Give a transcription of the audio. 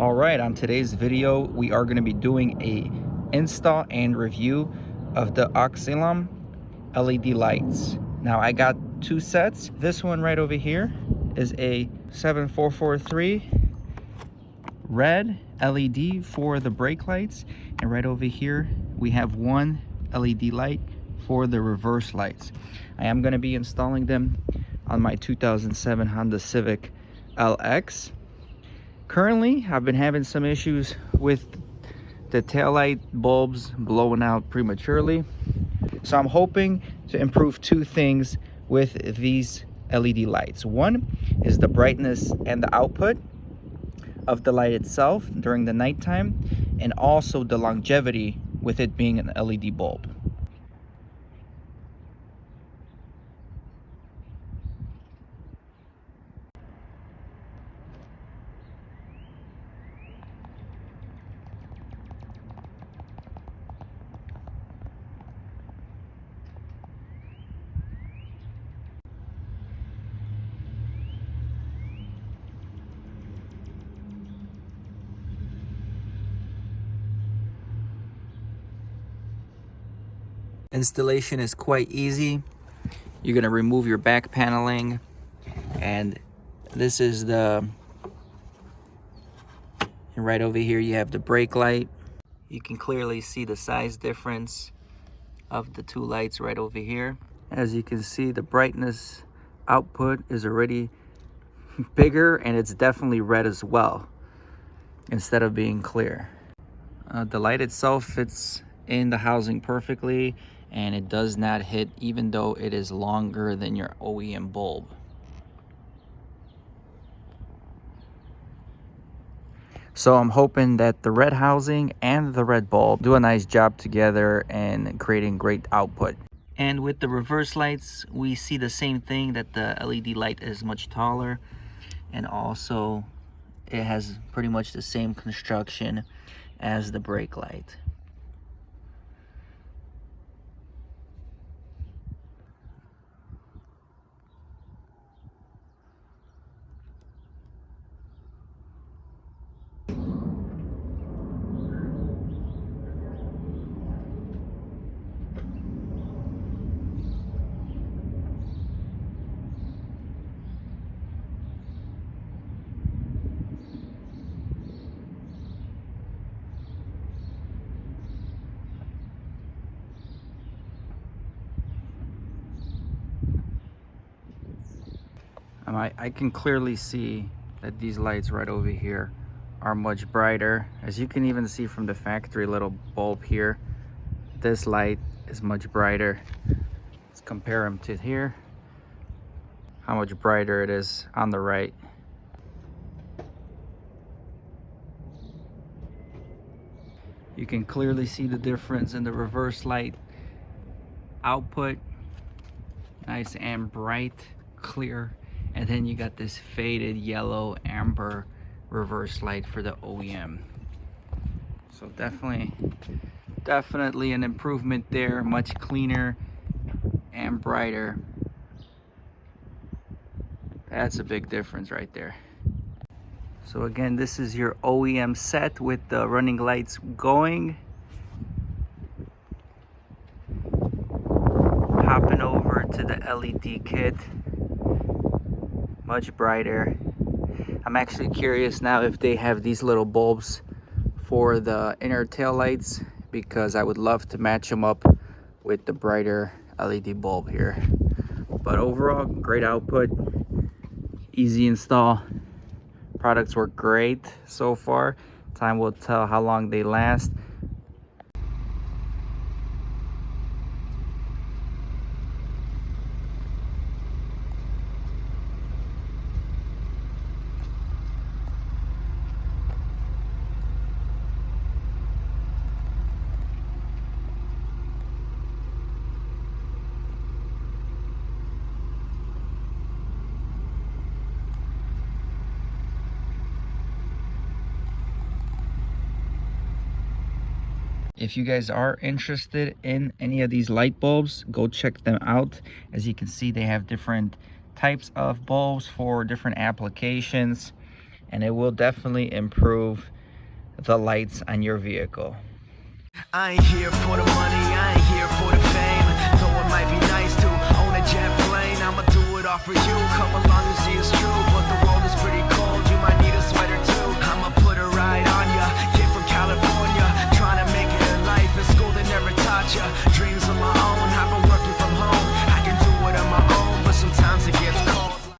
All right, on today's video, we are going to be doing a install and review of the OXILAM LED lights. Now I got two sets. This one right over here is a 7443 red LED for the brake lights, and right over here we have one LED light for the reverse lights. I am going to be installing them on my 2007 Honda Civic LX. Currently, I've been having some issues with the taillight bulbs blowing out prematurely. So I'm hoping to improve two things with these LED lights. One is the brightness and the output of the light itself during the nighttime, and also the longevity with it being an LED bulb. Installation is quite easy. You're going to remove your back paneling, and this is the, and right over here you have the brake light. You can clearly see the size difference of the two lights right over here. As you can see, the brightness output is already bigger, and it's definitely red as well instead of being clear. The light itself fits in the housing perfectly, and it does not hit even though it is longer than your OEM bulb. So I'm hoping that the red housing and the red bulb do a nice job together and creating great output. And with the reverse lights, we see the same thing, that the LED light is much taller, and also it has pretty much the same construction as the brake light. I can clearly see that these lights right over here are much brighter. As you can even see from the factory little bulb here, this light is much brighter. Let's compare them to here, how much brighter it is on the right. You can clearly see the difference in the reverse light output. Nice and bright, clear. And then you got this faded yellow amber reverse light for the OEM. So definitely an improvement there, much cleaner and brighter. That's a big difference right there. So again, this is your OEM set with the running lights going. Hopping over to the LED kit. Much brighter. I'm actually curious now if they have these little bulbs for the inner tail lights, because I would love to match them up with the brighter LED bulb here. But overall, great output, easy install. Products work great so far. Time will tell how long they last. If you guys are interested in any of these light bulbs, go check them out. As you can see, they have different types of bulbs for different applications. and it will definitely improve the lights on your vehicle. I ain't here for the money, I ain't here for the fame. Though it might be nice to own a jet plane, I'ma do it all for you. Come along and see it's true, but the world is pretty cold. You might need a